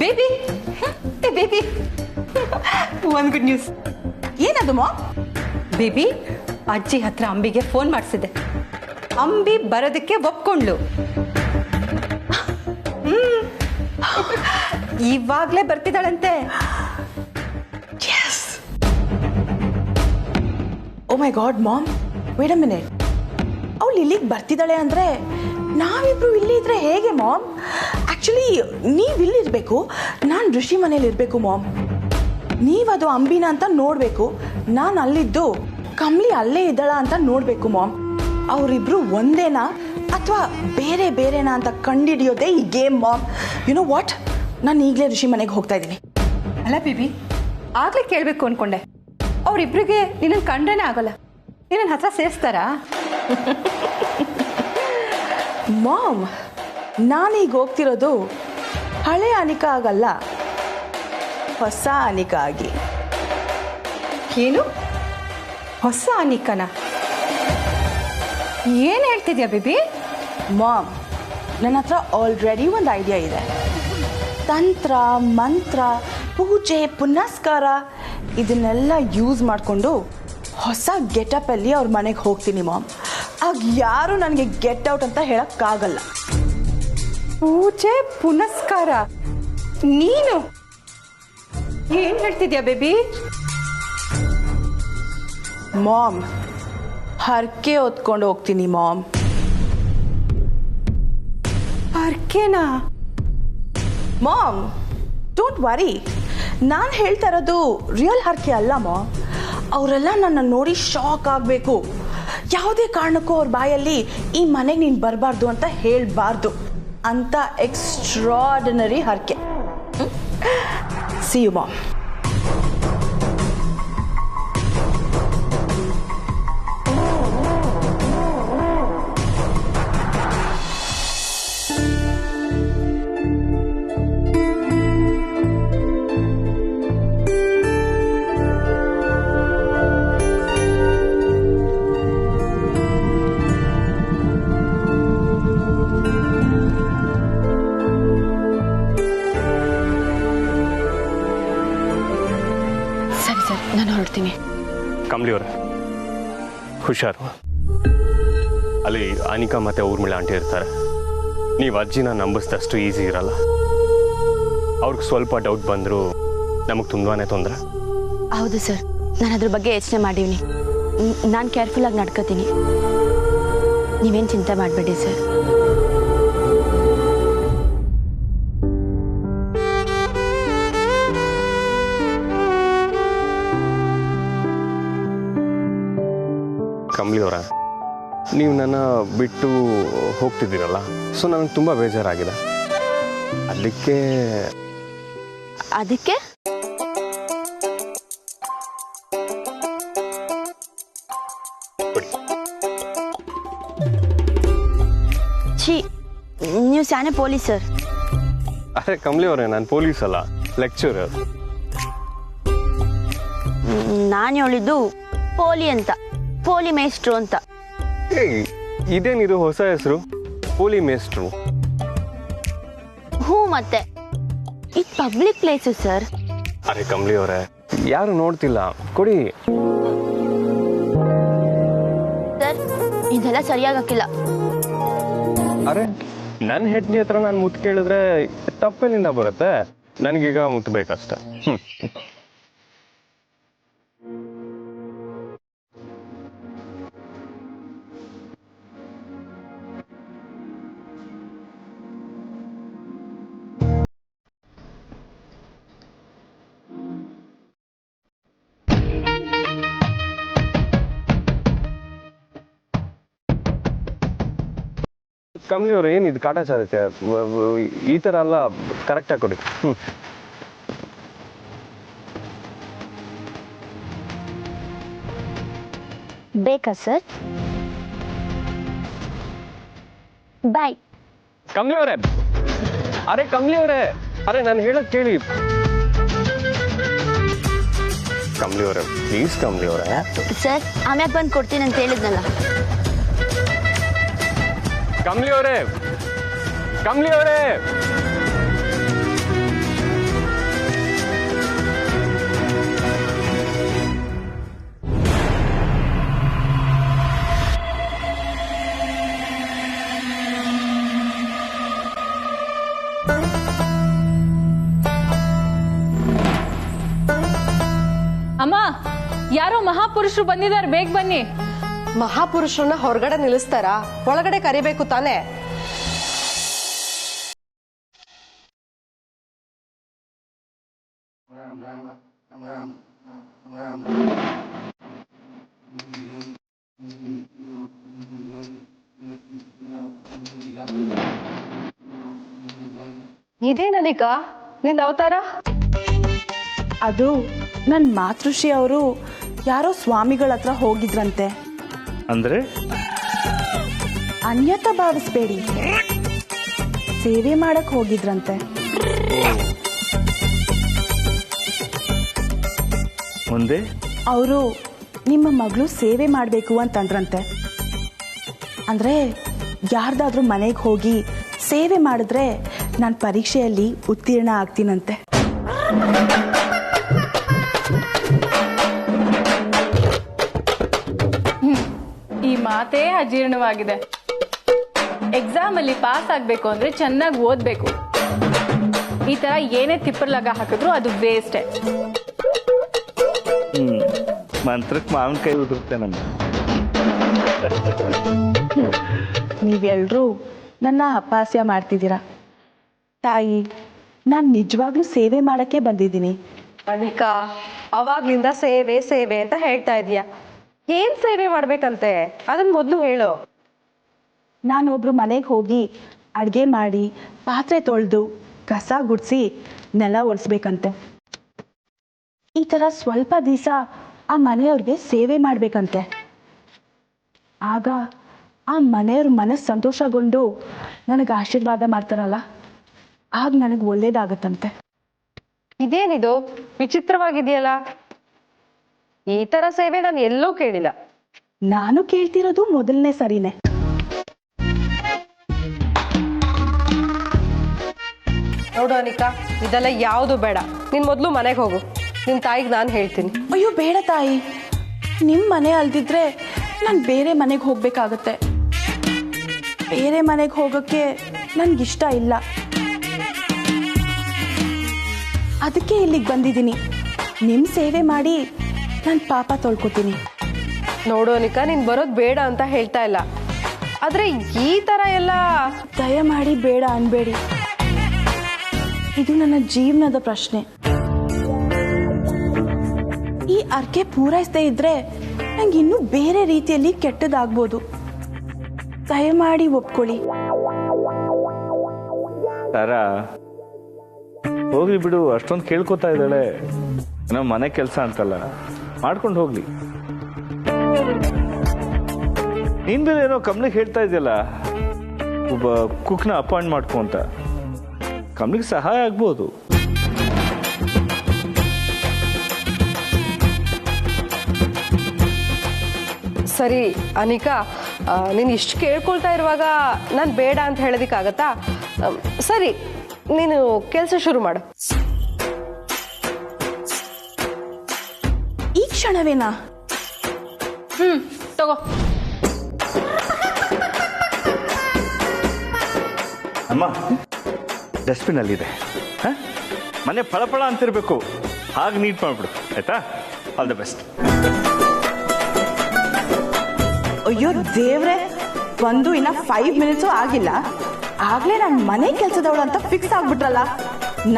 Baby baby ಒಂದು good news. ಏನದು mom? Baby ಅಜ್ಜಿ ಹತ್ರ ಅಂಬಿಗೆ ಫೋನ್ ಮಾಡಿಸಿದೆ. ಅಂಬಿ ಬರೋದಕ್ಕೆ ಒಪ್ಕೊಂಡ್ಲು. ಇವಾಗ್ಲೇ ಬರ್ತಿದ್ದಾಳಂತೆ. Oh my God mom, wait a minute. ಅವಳು ಇಲ್ಲಿಗೆ ಬರ್ತಿದ್ದಾಳೆ ಅಂದ್ರೆ ನಾವಿಬ್ರು ಇಲ್ಲಿ ಇದ್ರೆ ಹೇಗೆ ಮಾಮ್? ಆಕ್ಚುಲಿ ನೀವು ಇಲ್ಲಿರ್ಬೇಕು, ನಾನು ಋಷಿ ಮನೇಲಿ ಇರಬೇಕು ಮಾಮ್. ನೀವದು ಅಂಬಿನ ಅಂತ ನೋಡಬೇಕು, ನಾನು ಅಲ್ಲಿದ್ದು ಕಮ್ಲಿ ಅಲ್ಲೇ ಇದ್ದಾಳ ಅಂತ ನೋಡಬೇಕು ಮಾಮ್. ಅವರಿಬ್ರು ಒಂದೇನಾ ಅಥವಾ ಬೇರೆ ಬೇರೆನಾ ಅಂತ ಕಂಡಿಡಿಯೋದೇ ಈ game mom. You know what, ನಾನು ಈಗಲೇ ಋಷಿ ಮನೆಗೆ ಹೋಗ್ತಾ ಇದ್ದೀನಿ. ಅಲ್ಲ ಬೇಬಿ, ಆಗ್ಲೇ ಕೇಳಬೇಕು ಅನ್ಕೊಂಡೆ. ಅವರಿಬ್ರಿಗೆ ನಿನ್ನನ್ನು ಕಂಡ್ರೇನೆ ಆಗಲ್ಲ, ನಿನ್ನ ಹತ್ರ ಸೇರಿಸ್ತಾರಾ? ಮಾಮ್, ನಾನೀಗ ಹೋಗ್ತಿರೋದು ಹಳೆ ಅನಿಕಾ ಆಗಲ್ಲ, ಹೊಸ ಅನಿಕಾ ಆಗಿ. ಏನು ಹೊಸ ಅನಿಕನ? ಏನು ಹೇಳ್ತಿದ್ಯಾ ಬೇಬಿ? ಮಾಮ್, ನನ್ನ ಹತ್ರ ಆಲ್ರೆಡಿ ಒಂದು ಐಡಿಯಾ ಇದೆ. ತಂತ್ರ ಮಂತ್ರ ಪೂಜೆ ಪುನಸ್ಕಾರ ಇದನ್ನೆಲ್ಲ ಯೂಸ್ ಮಾಡಿಕೊಂಡು ಹೊಸ ಗೆಟಪಲ್ಲಿ ಅವ್ರ ಮನೆಗೆ ಹೋಗ್ತೀನಿ ಮಾಮ್. ಆಗ ಯಾರು ನನಗೆ ಗೆಟ್ ಔಟ್ ಅಂತ ಹೇಳಕ್ಕಾಗಲ್ಲ. ಪೂಜೆ ಪುನಸ್ಕಾರ? ನೀನು ಏನ್ ಹೇಳ್ತಿದ್ಯಾ ಬೇಬಿ? ಮಾಮ್, ಹರಕೆ ಹೊತ್ಕೊಂಡು ಹೋಗ್ತೀನಿ ಮಾಮ್. ಹರ್ಕೆನಾ? ಮಾಮ್ ಡೋಂಟ್ ವರಿ, ನಾನು ಹೇಳ್ತಾ ಇರೋದು ರಿಯಲ್ ಹರಕೆ ಅಲ್ಲ ಮಾಮ್. ಅವರೆಲ್ಲ ನನ್ನ ನೋಡಿ ಶಾಕ್ ಆಗಬೇಕು. ಯಾವುದೇ ಕಾರಣಕ್ಕೂ ಅವ್ರ ಬಾಯಲ್ಲಿ ಈ ಮನೆಗೆ ನೀನು ಬರಬಾರ್ದು ಅಂತ ಹೇಳಬಾರ್ದು ಅಂತ ಎಕ್ಸ್ಟ್ರಾರ್ಡಿನರಿ ಹರಕೆ. See you mom. ನಾನು ಹೊರಡ್ತೀನಿ. ಕಮಲಿ ಅವರೇ ಹುಷಾರು. ಅಲ್ಲಿ ಅನಿಕಾ ಮತ್ತೆ ಊರ್ಮಿಳಾ ಆಂಟಿ ಇರ್ತಾರೆ. ನೀವು ಅಜ್ಜಿನ ನಂಬಿಸಿದಷ್ಟು ಈಸಿ ಇರಲ್ಲ. ಅವ್ರಿಗೆ ಸ್ವಲ್ಪ ಡೌಟ್ ಬಂದರೂ ನಮಗೆ ತುಂಬಾ ತೊಂದರೆ. ಹೌದು ಸರ್, ನಾನು ಅದ್ರ ಬಗ್ಗೆ ಯೋಚನೆ ಮಾಡೀನಿ. ನಾನು ಕೇರ್ಫುಲ್ಲಾಗಿ ನಡ್ಕೋತೀನಿ. ನೀವೇನು ಚಿಂತೆ ಮಾಡಬೇಡಿ ಸರ್. ಕಮಲಿ ಅವರ, ನೀವು ನನ್ನ ಬಿಟ್ಟು ಹೋಗ್ತಿದ್ದೀರಲ್ಲ, ಸೊ ನನಗೆ ತುಂಬ ಬೇಜಾರಾಗಿದೆ. ಅದಕ್ಕೆ ಛೀ, ನೀವು ಸ್ಯಾನೆ ಪೊಲೀಸ್ ಸರ್. ಅರೆ ಕಮಲಿ ಅವರೇ, ನಾನು ಪೊಲೀಸ್ ಅಲ್ಲ, ಲೆಕ್ಚರರ್. ನಾನು ಹೇಳಿದ್ದು ಪೋಲಿ ಅಂತ, ಪೋಲಿ ಮೇಸ್ಟ್ರು ಅಂತ. ಇದೇನಿದು ಹೊಸ ಹೆಸರು, ಪೋಲಿ ಮೇಸ್ಟ್ರು? ಹ್ಞೂ, ಮತ್ತೆ ಇದು ಪಬ್ಲಿಕ್ ಪ್ಲೇಸು ಸರ್. ಅರೆ ಕಮಲಿ ಅವರೇ, ಯಾರು ನೋಡ್ತಿಲ್ಲ, ಕೊಡಿ. ಸರ್, ಇದೆಲ್ಲ ಸರಿಯಾಗಕ್ಕಿಲ್ಲ. ಅರೆ ನನ್ನ ಹೆಂಡತಿ ಹತ್ರ ನಾನು ಮುತ್ತು ಕೇಳಿದ್ರೆ ತಪ್ಪೆಲ್ಲಿಂದ ಬರುತ್ತೆ? ನನಗೀಗ ಮುತ್ತಬೇಕಷ್ಟೆ. ಕಮಲಿ ಅವ್ರು, ಏನಿದು ಕಾಟಾಚಾರಕ್ಕೆ? ಈ ಥರ ಎಲ್ಲ ಕರೆಕ್ಟಾಗಿ ಕೊಡಿ. ಬೇಕಾ ಸರ್? ಬಾಯ್. ಕಮಲಿ ಅವರೇ, ಅರೆ ಕಮಲಿ ಅವರೇ, ಅರೆ ನಾನು ಹೇಳೋದು ಕೇಳಿ. ಕಮಲಿ ಅವರೇ ಪ್ಲೀಸ್. ಕಮಲಿ ಅವರೇ ಸರ್, ಆಮ್ಯಾಗ ಬಂದು ಕೊಡ್ತೀನಿ ಅಂತ ಹೇಳಿದ್ನಲ್ಲ. ಕಮಲಿ ಅವರೇ, ಕಮಲಿ ಅವರೇ, ಮಹಾಪುರುಷರು ಬಂದಿದ್ದಾರೆ, ಬೇಗ ಬನ್ನಿ. ಮಹಾಪುರುಷರನ್ನ ಹೊರಗಡೆ ನಿಲ್ಲಿಸ್ತಾರಾ? ಒಳಗಡೆ ಕರಿಬೇಕು ತಾನೇ? ಇದೇ ನನಗ ನಿನ್ನ ಅವತಾರ? ಅದು ನನ್ನ ಮಾತೃಶ್ರೀ ಅವರು ಯಾರೋ ಸ್ವಾಮಿಗಳ ಹತ್ರ ಹೋಗಿದ್ರಂತೆ. ಅಂದ್ರೆ ಅನ್ಯತಾ ಭಾವಿಸ್ಬೇಡಿ, ಸೇವೆ ಮಾಡಕ್ ಹೋಗಿದ್ರಂತೆ. ಮುಂದೆ ಅವರು ನಿಮ್ಮ ಮಗಳು ಸೇವೆ ಮಾಡಬೇಕು ಅಂತಂದ್ರಂತೆ. ಅಂದ್ರೆ ಯಾರ್ದಾದ್ರೂ ಮನೆಗೆ ಹೋಗಿ ಸೇವೆ ಮಾಡಿದ್ರೆ ನಾನು ಪರೀಕ್ಷೆಯಲ್ಲಿ ಉತ್ತೀರ್ಣ ಆಗ್ತೀನಂತೆ. ಈ ಮಾತೇ ಅಜೀರ್ಣವಾಗಿದೆ. ಎಕ್ಸಾಮ್ ಅಲ್ಲಿ ಪಾಸ್ ಆಗ್ಬೇಕು ಅಂದ್ರೆ ಚೆನ್ನಾಗಿ ಓದ್ಬೇಕು. ಈ ತರ ಏನೇ ತಿಪ್ಪರ್ಲಾಗ ಹಾಕಿದ್ರು ಅದು ವೇಸ್ಟೇ. ಮಂತ್ರಕ್ಕೆ ಮಾವಿನ ಕೈ ಉದುರುತ್ತೆ ನನ್ನ. ನೀವೆಲ್ಲರೂ ನನ್ನ ಅಪಹಾಸ್ಯ ಮಾಡ್ತಿದ್ದೀರಾ. ತಾಯಿ, ನಾನು ನಿಜವಾಗ್ಲೂ ಸೇವೆ ಮಾಡಕ್ಕೆ ಬಂದಿದ್ದೀನಿ. ಅನಿಕಾ, ಅವಾಗ್ಲಿಂದ ಸೇವೆ ಸೇವೆ ಅಂತ ಹೇಳ್ತಾ ಇದೀಯ. ಏನ್ ಸೇವೆ ಮಾಡ್ಬೇಕಂತೆ ಅದನ್ನ ಮೊದ್ಲು ಹೇಳು. ನಾನೊಬ್ರು ಮನೆಗೆ ಹೋಗಿ ಅಡುಗೆ ಮಾಡಿ, ಪಾತ್ರೆ ತೊಳೆದು, ಕಸ ಗುಡಿಸಿ, ನೆಲ ಒರೆಸ್ಬೇಕಂತೆ. ಈ ಥರ ಸ್ವಲ್ಪ ದಿವಸ ಆ ಮನೆಯವ್ರಿಗೆ ಸೇವೆ ಮಾಡಬೇಕಂತೆ. ಆಗ ಆ ಮನೆಯವ್ರ ಮನಸ್ಸು ಸಂತೋಷಗೊಂಡು ನನಗೆ ಆಶೀರ್ವಾದ ಮಾಡ್ತಾರಲ್ಲ, ಆಗ ನನಗೆ ಒಳ್ಳೇದಾಗತ್ತಂತೆ. ಇದೇನಿದು ವಿಚಿತ್ರವಾಗಿದೆಯಲ್ಲ? ಈ ತರ ಸೇವೆ ನಾನು ಎಲ್ಲೂ ಕೇಳಿಲ್ಲ. ನಾನು ಕೇಳ್ತಿರೋದು ಮೊದಲನೇ ಸರಿನೇ. ನೋಡು ಅನಿಕಾ, ಇದೆಲ್ಲ ಯಾವುದು ಬೇಡ. ನೀನ್ ಮೊದ್ಲು ಮನೆಗೆ ಹೋಗು. ನಿನ್ ತಾಯಿಗೆ ನಾನು ಹೇಳ್ತೀನಿ. ಅಯ್ಯೋ ಬೇಡ ತಾಯಿ, ನಿಮ್ಮ ಮನೆ ಅಲ್ದಿದ್ರೆ ನಾನು ಬೇರೆ ಮನೆಗೆ ಹೋಗ್ಬೇಕಾಗತ್ತೆ. ಬೇರೆ ಮನೆಗೆ ಹೋಗೋಕ್ಕೆ ನನಗಿಷ್ಟ ಇಲ್ಲ. ಅದಕ್ಕೆ ಇಲ್ಲಿಗೆ ಬಂದಿದ್ದೀನಿ. ನಿಮ್ಮ ಸೇವೆ ಮಾಡಿ ನಾನು ಪಾಪ ತೊಳ್ಕೊತೀನಿ. ನೋಡು ಅನಿಕಾ, ನೀನ್ ಬರೋದು ಬೇಡ ಅಂತ ಹೇಳ್ತಾ ಇಲ್ಲ. ಆದ್ರೆ ಈ ತರ ಎಲ್ಲ ದಯಮಾಡಿ ಬೇಡ ಅನ್ಬೇಡಿ. ಇದು ನನ್ನ ಜೀವನದ ಪ್ರಶ್ನೆ. ಈ ಅರ್ಕೆ ಪೂರೈಸದೇ ಇದ್ರೆ ನಂಗೆ ಇನ್ನೂ ಬೇರೆ ರೀತಿಯಲ್ಲಿ ಕೆಟ್ಟದಾಗ್ಬೋದು. ದಯಮಾಡಿ ಒಪ್ಕೊಳ್ಳಿ. ತಾರಾ, ಹೋಗ್ಲಿ ಬಿಡು. ಅಷ್ಟೊಂದು ಕೇಳ್ಕೊತಾ ಇದ್ದಾಳೆ. ಏನೋ ಮನೆ ಕೆಲಸ ಅಂತಲ್ಲ, ಮಾಡ್ಕೊಂಡು ಹೋಗ್ಲಿ. ನಿನ್ ಬೇರೆ ಏನೋ ಕಮ್ಲಿಗೆ ಹೇಳ್ತಾ ಇದೆಯಲ್ಲ, ಒಬ್ಬ ಕುಕ್ನ ಅಪಾಯಿಂಟ್ ಮಾಡ್ಕೊ ಅಂತ. ಕಮ್ಲಿಗೆ ಸಹಾಯ ಆಗ್ಬೋದು. ಸರಿ ಅನಿಕಾ, ನೀನು ಇಷ್ಟು ಕೇಳ್ಕೊಳ್ತಾ ಇರುವಾಗ ನಾನು ಬೇಡ ಅಂತ ಹೇಳೋದಕ್ಕಾಗತ್ತಾ? ಸರಿ, ನೀನು ಕೆಲಸ ಶುರು ಮಾಡು. ಈ ಕ್ಷಣವೇನಾ? ತಗೋ. ಅಮ್ಮ, ಡಸ್ಟ್ಬಿನ್ ಅಲ್ಲಿದೆ. ಮನೆ ಫಳಫಳ ಅಂತಿರ್ಬೇಕು, ಹಾಗೆ ನೀಟ್ ಮಾಡ್ಬಿಡು ಆಯ್ತಾ? All the best. ಅಯ್ಯೋ ದೇವ್ರೆ, ಬಂದು ಇನ್ನ 5 ಮಿನಿಟ್ಸು ಆಗಿಲ್ಲ, ಆಗ್ಲೇ ನಾನು ಮನೆ ಕೆಲಸದವಳು ಅಂತ ಫಿಕ್ಸ್ ಆಗ್ಬಿಟ್ರಲ್ಲ.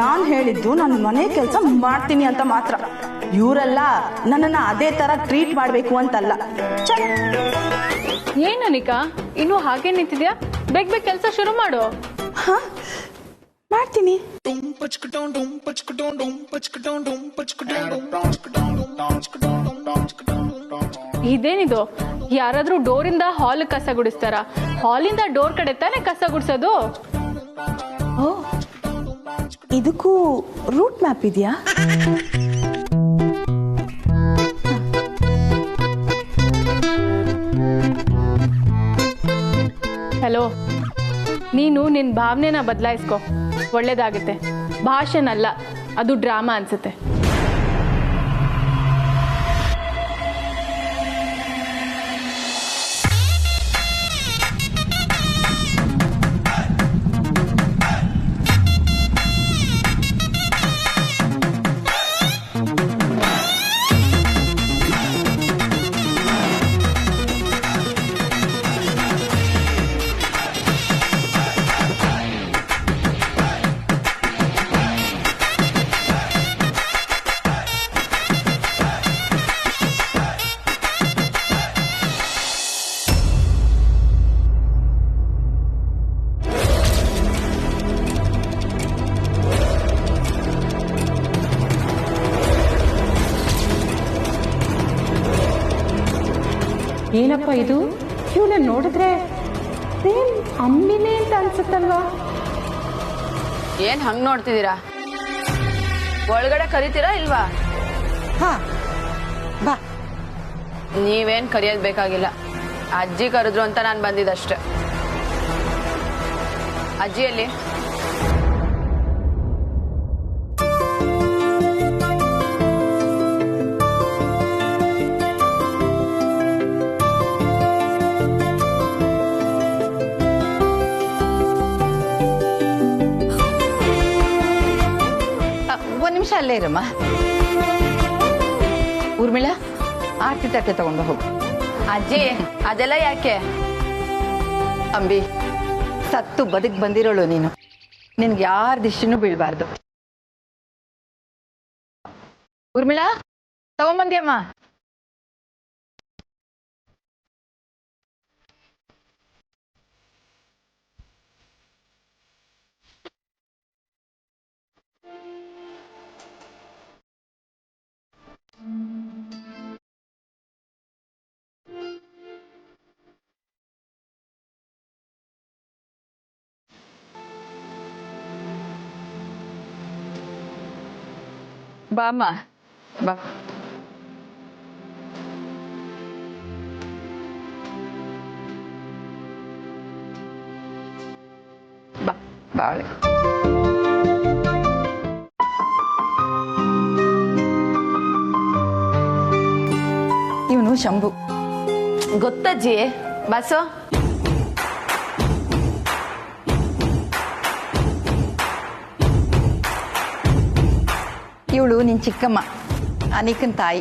ನಾನು ಹೇಳಿದ್ದು ನಾನು ಮನೆ ಕೆಲಸ ಮಾಡ್ತೀನಿ ಅಂತ ಮಾತ್ರ. ಇವರೆಲ್ಲ ನನ್ನನ್ನು ಅದೇ ತರ ಟ್ರೀಟ್ ಮಾಡಬೇಕು ಅಂತಲ್ಲ. ಏನ್ ಅನಿಕಾ, ಇನ್ನು ಹಾಗೆ ನಿಂತಿದ್ಯಾ? ಬೇಗ ಬೇಗ ಕೆಲಸ ಶುರು ಮಾಡು. ಹಾ, ಮಾಡ್ತೀನಿ. ಇದೇನಿದು? ಯಾರಾದ್ರೂ ಡೋರಿಂದ ಹಾಲ್ ಕಸ ಗುಡಿಸ್ತಾರ? ಹಾಲಿಂದ ಡೋರ್ ಕಡೆ ತಾನೇ ಕಸ ಗುಡಿಸೋದು? ಓ, ಇದಕ್ಕೂ ರೂಟ್ ಮ್ಯಾಪ್ ಇದೆಯಾ? ಹಲೋ, ನೀನು ನಿನ್ನ ಭಾವನೆನ ಬದಲಾಯಿಸ್ಕೊ, ಒಳ್ಳೇದಾಗುತ್ತೆ. ಭಾಷಣ ಅಲ್ಲ, ಅದು ಡ್ರಾಮಾ ಅನ್ಸುತ್ತೆ. ಏನಪ್ಪ ಇದು? ಇವನ್ನ ನೋಡಿದ್ರೆ ಸೇಮ್ ಅಮ್ಮಿನೇ ಅಂತ ಅನ್ಸುತ್ತಲ್ವಾ? ಏನ್ ಹಂಗ್ ನೋಡ್ತಿದ್ದೀರಾ? ಒಳಗಡೆ ಕರಿತೀರಾ ಇಲ್ವಾ? ಹಾ ಬಾ. ನೀವೇನ್ ಕರಿಯೋದ್ ಬೇಕಾಗಿಲ್ಲ, ಅಜ್ಜಿ ಕರೆದ್ರು ಅಂತ ನಾನು ಬಂದಿದ್ದಷ್ಟೆ. ಅಜ್ಜಿಯಲ್ಲಿ ಒಂದು ನಿಮಿಷ ಅಲ್ಲೇ ಇರಮ್ಮ. ಊರ್ಮಿಳಾ, ಆರತಿ ತಟ್ಟೆ ತಗೊಂಡು ಹೋಗು. ಅಜ್ಜಿ ಅದೆಲ್ಲ ಯಾಕೆ? ಅಂಬಿ, ಸತ್ತು ಬದುಕ್ ಬಂದಿರೋಳು ನೀನು, ನಿನ್ಗೆ ಯಾರ ದಿಶಿನೂ ಬೀಳ್ಬಾರ್ದು. ಊರ್ಮಿಳಾ, ತಗೊಂಬಂದ್ಯಮ್ಮ. ಬಾಮ್ಮ, ಬಾ. ಬಾ ಬಾಳೆ. ಇವನು ಶಂಭು. ಗೊತ್ತಜ್ಜಿ, ಬಸ್ಸು. ಇವಳು ನಿನ್ ಚಿಕ್ಕಮ್ಮ, ಅನಿಕನ್ ತಾಯಿ.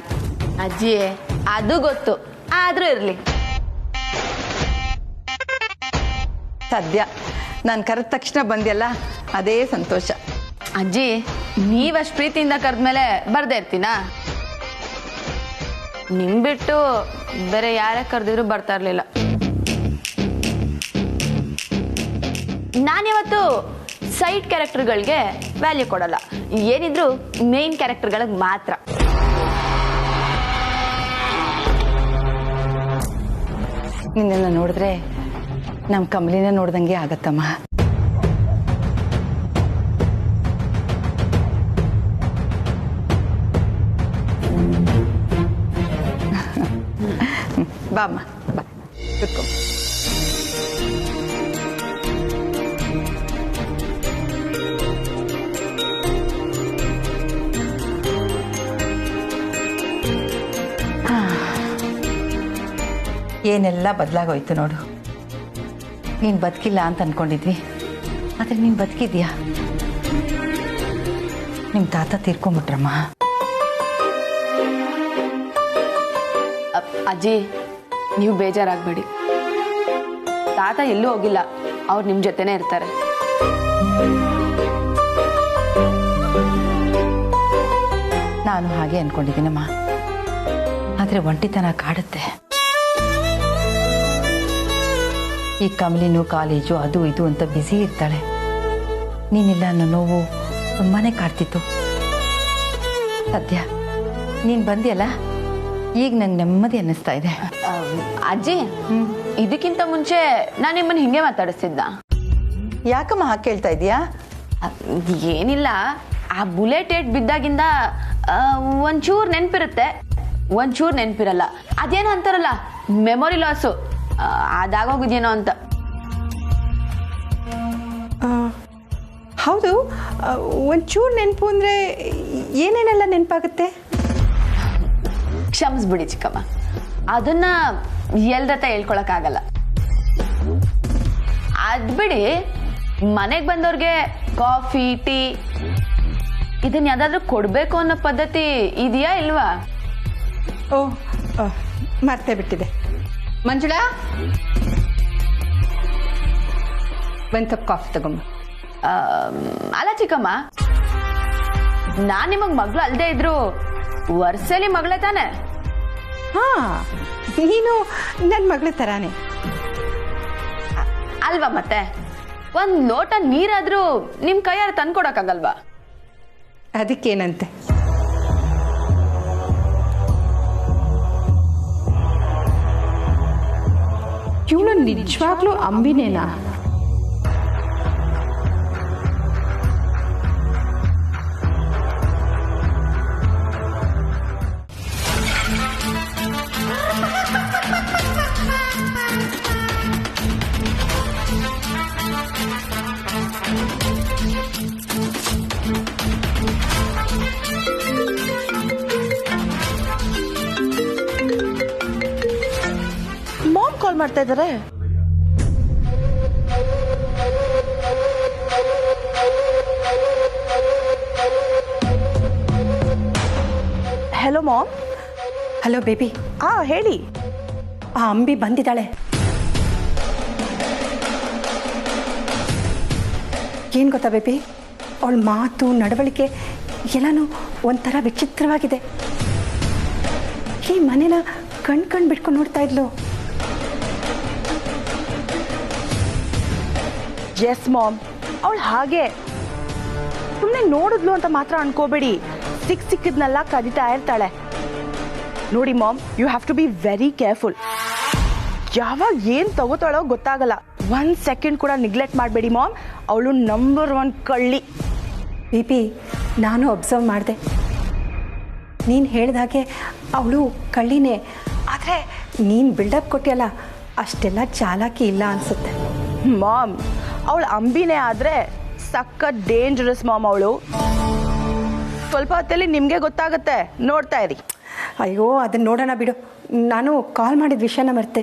ಅಜ್ಜಿ ಅದು ಗೊತ್ತು, ಆದ್ರೂ ಇರ್ಲಿ. ಸದ್ಯ ನಾನು ಕರೆದ ತಕ್ಷಣ ಬಂದ್ಯಲ್ಲ, ಅದೇ ಸಂತೋಷ. ಅಜ್ಜಿ ನೀವಷ್ಟು ಪ್ರೀತಿಯಿಂದ ಕರೆದ್ಮೇಲೆ ಬರ್ದೇ ಇರ್ತೀನಾ? ನಿಮ್ ಬಿಟ್ಟು ಬೇರೆ ಯಾರೇ ಕರೆದಿದ್ರು ಬರ್ತಾ ಇರ್ಲಿಲ್ಲ. ನಾನಿವತ್ತು ಸೈಡ್ ಕ್ಯಾರೆಕ್ಟರ್ಗಳಿಗೆ ವ್ಯಾಲ್ಯೂ ಕೊಡಲ್ಲ, ಏನಿದ್ರು ಮೇನ್ ಕ್ಯಾರೆಕ್ಟರ್ಗಳಿಗೆ ಮಾತ್ರ. ನಿನ್ನೆಲ್ಲ ನೋಡಿದ್ರೆ ನಮ್ಮ ಕಮಲಿನ ನೋಡ್ದಂಗೆ ಆಗತ್ತಮ್ಮ. ಬಾಮ್ಮ, ಬಾ ಕೂತ್ಕೊ. ಏನೆಲ್ಲ ಬದಲಾಗೋಯ್ತು ನೋಡು. ನೀನು ಬದುಕಿಲ್ಲ ಅಂತ ಅನ್ಕೊಂಡಿದ್ವಿ, ಆದರೆ ನೀನು ಬದುಕಿದ್ಯಾ. ನಿಮ್ಮ ತಾತ ತೀರ್ಕೊಂಬಿಟ್ರಮ್ಮ. ಅಜ್ಜಿ ನೀವು ಬೇಜಾರಾಗಬೇಡಿ, ತಾತ ಎಲ್ಲೂ ಹೋಗಿಲ್ಲ, ಅವ್ರು ನಿಮ್ಮ ಜೊತೆನೇ ಇರ್ತಾರೆ. ನಾನು ಹಾಗೆ ಅನ್ಕೊಂಡಿದ್ದೀನಮ್ಮ, ಆದರೆ ಒಂಟಿತನ ಕಾಡುತ್ತೆ. ಈ ಕಮಲಿನು ಕಾಲೇಜು ಅದು ಇದು ಅಂತ ಬ್ಯುಸಿ ಇರ್ತಾಳೆ. ನೀನಿಲ್ಲ ಅನ್ನೋ ನೋವು ತುಂಬಾನೇ ಕಾಡ್ತಿತ್ತು. ಸದ್ಯ ನೀನು ಬಂದಿಯಲ್ಲ, ಈಗ ನಂಗೆ ನೆಮ್ಮದಿ ಅನ್ನಿಸ್ತಾ ಇದೆ. ಅಜ್ಜಿ ಇದಕ್ಕಿಂತ ಮುಂಚೆ ನಾನು ನಿಮ್ಮನ್ನು ಹಿಂಗೆ ಮಾತಾಡಿಸ್ತಿದ್ದ? ಯಾಕಮ್ಮ ಹಾಗೆ ಕೇಳ್ತಾ ಇದೀಯಾ? ಏನಿಲ್ಲ, ಆ ಬುಲೆಟ್ ಏಟ್ ಬಿದ್ದಾಗಿಂದ ಒಂಚೂರು ನೆನಪಿರುತ್ತೆ, ಒಂಚೂರು ನೆನಪಿರಲ್ಲ. ಅದೇನೋ ಅಂತಾರಲ್ಲ, ಮೆಮೊರಿ ಲಾಸು, ಅದಾಗೋಗಿದೇನೋ ಅಂತ. ಹೌದು, ಒಂಚೂರು ನೆನಪು ಅಂದರೆ ಏನೇನೆಲ್ಲ ನೆನಪಾಗುತ್ತೆ? ಕ್ಷಮಿಸ್ಬಿಡಿ ಚಿಕ್ಕಮ್ಮ, ಅದನ್ನ ಎಲ್ರತ್ರ ಹೇಳ್ಕೊಳಕ್ಕಾಗಲ್ಲ. ಅದ್ ಬಿಡಿ, ಮನೆಗೆ ಬಂದವ್ರಿಗೆ ಕಾಫಿ ಟೀ ಇದನ್ನ ಯಾವ್ದಾದ್ರು ಕೊಡ್ಬೇಕು ಅನ್ನೋ ಪದ್ಧತಿ ಇದೆಯಾ ಇಲ್ವಾ? ಓ, ಮರ್ತೇ ಬಿಟ್ಟಿದೆ. ಮಂಜುಳಾ, ಒಂದು ಕಪ್ ಕಾಫಿ ತಗೊಂಬ. ಅಲ್ಲ ಚಿಕ್ಕಮ್ಮ, ನಾನ್ ನಿಮಗ್ ಮಗಳು ಅಲ್ದೇ ಇದ್ರು ವರ್ಷಲಿ ಮಗಳೇ ತಾನೆ? ಹಾ, ನೀನು ನನ್ನ ಮಗಳ ಥರಾನೇ ಅಲ್ವಾ? ಮತ್ತೆ ಒಂದ್ ಲೋಟ ನೀರಾದ್ರೂ ನಿಮ್ ಕೈಯಾರ ತಂದ್ಕೊಡಕ್ಕಾಗಲ್ವಾ? ಅದಕ್ಕೇನಂತೆ? ಇವಳು ನಿಜವಾಗ್ಲೂ ಅಂಬಿನೇನಾ? ಮಾಮ್ ಕಾಲ್ ಮಾಡ್ತಾ ಇದ್ದಾರೆ. Hello mom. Hello baby. ಹೇಳಿ. ಆ ಅಂಬಿ ಬಂದಿದ್ದಾಳೆ. ಏನು ಗೊತ್ತಾ ಬೇಬಿ, ಅವಳ ಮಾತು ನಡವಳಿಕೆ ಎಲ್ಲನೂ ಒಂಥರ ವಿಚಿತ್ರವಾಗಿದೆ. ಈ ಮನೇನ ಕಣ್ ಬಿಟ್ಕೊಂಡು ನೋಡ್ತಾ ಇದ್ಲು. ಎಸ್ ಮಾಮ್, ಅವಳು ಹಾಗೆ ಸುಮ್ಮನೆ ನೋಡಿದ್ಲು ಅಂತ ಮಾತ್ರ ಅನ್ಕೋಬೇಡಿ. ಸಿಕ್ಕಿದ್ನೆಲ್ಲ ಕದಿತಾ ಇರ್ತಾಳೆ. ನೋಡಿ mom, you have to be very careful. ಯಾವಾಗ ಏನ್ ತಗೋತಾಳೋ ಗೊತ್ತಾಗಲ್ಲ. 1 ಸೆಕೆಂಡ್ ಕೂಡ ನಿಗ್ಲೆಕ್ಟ್ ಮಾಡಬೇಡಿ ಮಾಮ್. ಅವಳು ನಂಬರ್ 1 ಕಳ್ಳಿ. ಬೇಬಿ, ನಾನು ಅಬ್ಸರ್ವ್ ಮಾಡಿದೆ. ನೀನು ಹೇಳಿದಾಗೆ ಅವಳು ಕಳ್ಳಿನೇ. ಆದರೆ ನೀನು ಬಿಲ್ಡಪ್ ಕೊಟ್ಟಿಯಲ್ಲ, ಅಷ್ಟೆಲ್ಲ ಚಾಲಾಕಿ ಇಲ್ಲ ಅನಿಸುತ್ತೆ. ಮಾಮ್, ಅವಳು ಅಂಬಿನೇ ಆದರೆ ಸಖತ್ ಡೇಂಜರಸ್ ಮಾಮ್. ಅವಳು ಸ್ವಲ್ಪ ಹೊತ್ತಲ್ಲಿ ನಿಮಗೆ ಗೊತ್ತಾಗುತ್ತೆ, ನೋಡ್ತಾ ಇರಿ. ಅಯ್ಯೋ, ಅದನ್ನ ನೋಡೋಣ ಬಿಡು. ನಾನು ಕಾಲ್ ಮಾಡಿದ ವಿಷಯನ ಮರ್ತೆ.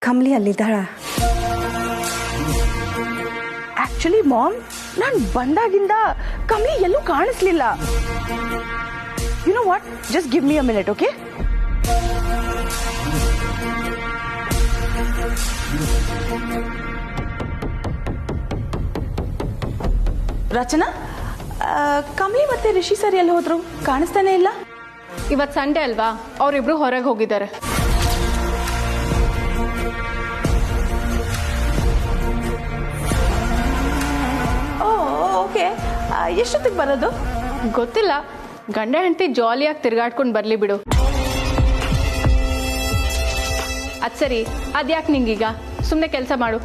ಕಮಲಿ ಅಲ್ಲಿದ್ದಾಳ? ಆಕ್ಚುಲಿ ಮಾಮ್, ನಾನು ಬಂದಾಗಿಂದ ಕಮಲಿ ಎಲ್ಲೂ ಕಾಣಿಸ್ಲಿಲ್ಲ. You know what, just give me a minute, okay? Rachana, Kamali ಮತ್ತೆ ರಿಷಿ ಸರ್ ಎಲ್ಲಿ ಹೋದ್ರು? ಕಾಣಿಸ್ತಾನೆ ಇಲ್ಲ. ಇವತ್ತು ಸಂಡೇ ಅಲ್ವಾ, ಅವರಿಬ್ರು ಹೊರಗೆ ಹೋಗಿದ್ದಾರೆ. ಓಕೆ, ಎಷ್ಟೊತ್ತಿಗೆ ಬರೋದು? ಗೊತ್ತಿಲ್ಲ. ಗಂಡ ಹೆಂಡತಿ ಜಾಲಿಯಾಗಿ ತಿರ್ಗಾಡ್ಕೊಂಡು ಬರಲಿ ಬಿಡು. ಅದು ಸರಿ, ಅದ್ಯಾಕೆ ನಿಂಗೀಗ? ಸುಮ್ಮನೆ ಕೆಲಸ ಮಾಡು.